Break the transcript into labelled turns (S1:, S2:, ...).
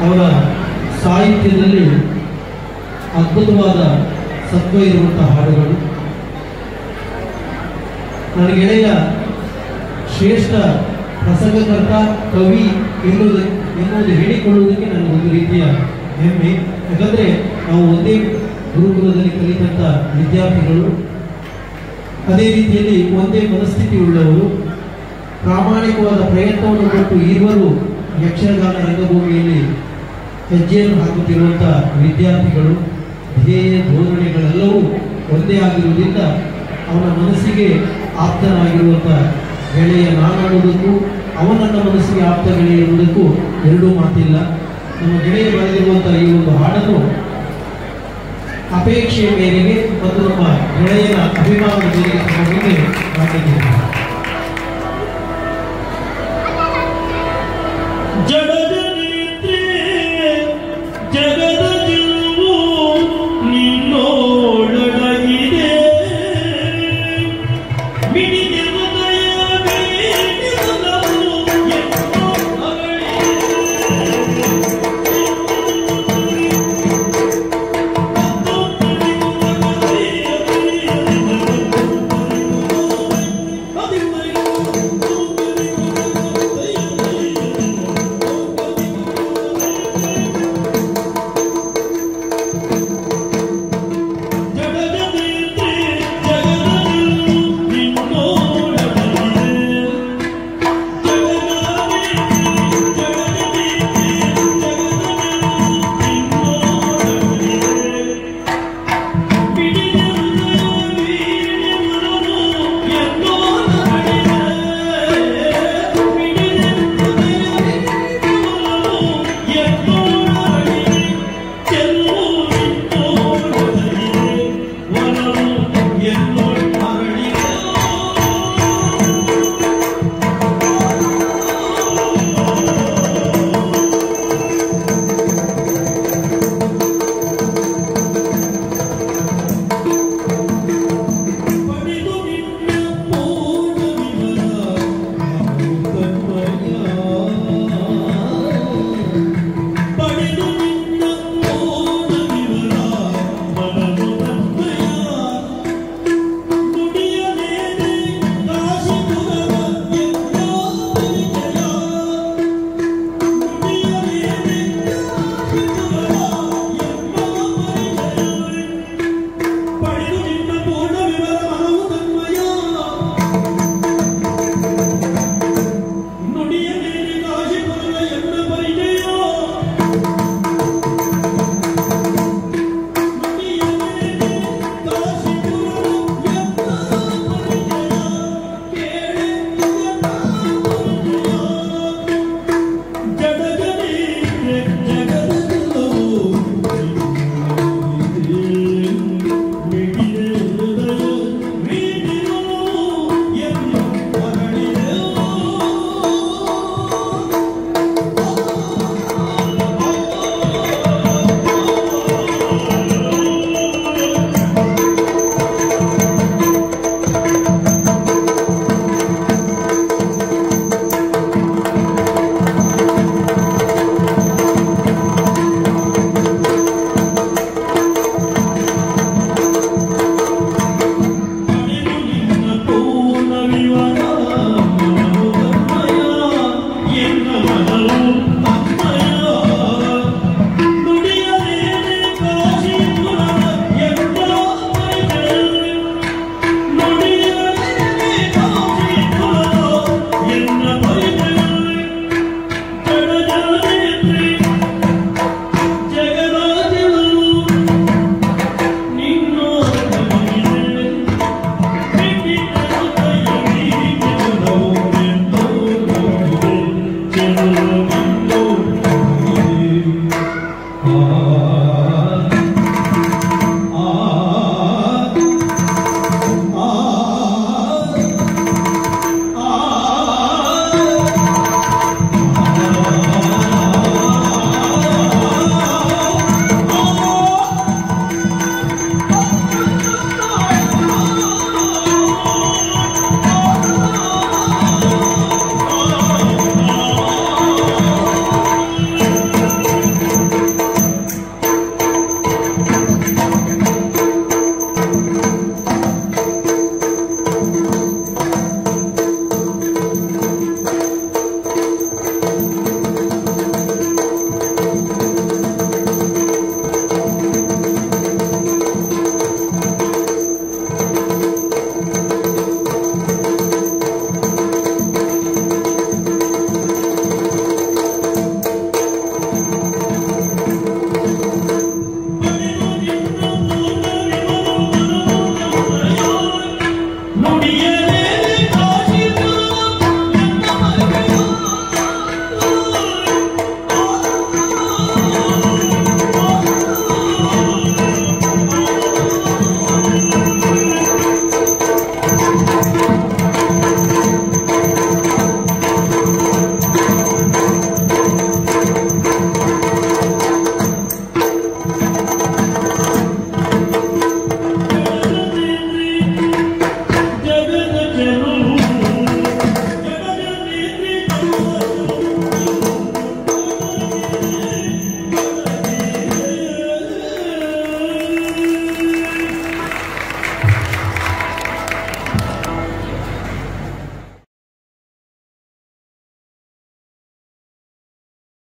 S1: ಅವರ ಸಾಹಿತ್ಯದಲ್ಲಿ ಅದ್ಭುತವಾದ ಸತ್ವ ಇರುವಂಥ ಹಾಡುಗಳು. ನನ್ನ ಗೆಳೆಯ ಶ್ರೇಷ್ಠ ಪ್ರಸಂಗಕರ್ತ ಕವಿ ಎನ್ನುವುದು ಹೇಳಿಕೊಳ್ಳುವುದಕ್ಕೆ ನನಗೊಂದು ರೀತಿಯ ಹೆಮ್ಮೆ. ಯಾಕಂದರೆ ನಾವು ಒಂದೇ ಗುರುಕುಲದಲ್ಲಿ ಕಲಿತಂಥ ವಿದ್ಯಾರ್ಥಿಗಳು, ಅದೇ ರೀತಿಯಲ್ಲಿ ಒಂದೇ ಮನಸ್ಥಿತಿ ಉಳ್ಳವರು, ಪ್ರಾಮಾಣಿಕವಾದ ಪ್ರಯತ್ನವನ್ನು ಕೊಟ್ಟು ಇರುವರು ಯಕ್ಷಗಾನ ರಂಗಭೂಮಿಯಲ್ಲಿ ಹೆಜ್ಜೆಯನ್ನು ಹಾಕುತ್ತಿರುವಂಥ ವಿದ್ಯಾರ್ಥಿಗಳು. ಧ್ಯೇಯ ಧೋರಣೆಗಳೆಲ್ಲವೂ ಒಂದೇ ಆಗಿರುವುದರಿಂದ ಅವನ ಮನಸ್ಸಿಗೆ ಆಪ್ತನಾಗಿರುವಂಥ ಗೆಳೆಯ ನಾನಾಡುವುದಕ್ಕೂ ಅವನನ್ನ ಮನಸ್ಸಿಗೆ ಆಪ್ತ ಗೆಳೆಯ ಎನ್ನುವುದಕ್ಕೂ ಎರಡೂ ಮಾತಿಲ್ಲ. ನಮ್ಮ ಗೆಳೆಯ ಬರೆದಿರುವಂಥ ಈ ಒಂದು ಹಾಡನ್ನು ಅಪೇಕ್ಷೆಯ ಮೇರೆಗೆ ಮತ್ತು ನಮ್ಮ ಗೆಳೆಯನ ಅಭಿಮಾನದ ಮೇರೆಗೆ ನಮ್ಮ ಮುಂದೆ ಮಾಡಿದ್ದೇವೆ.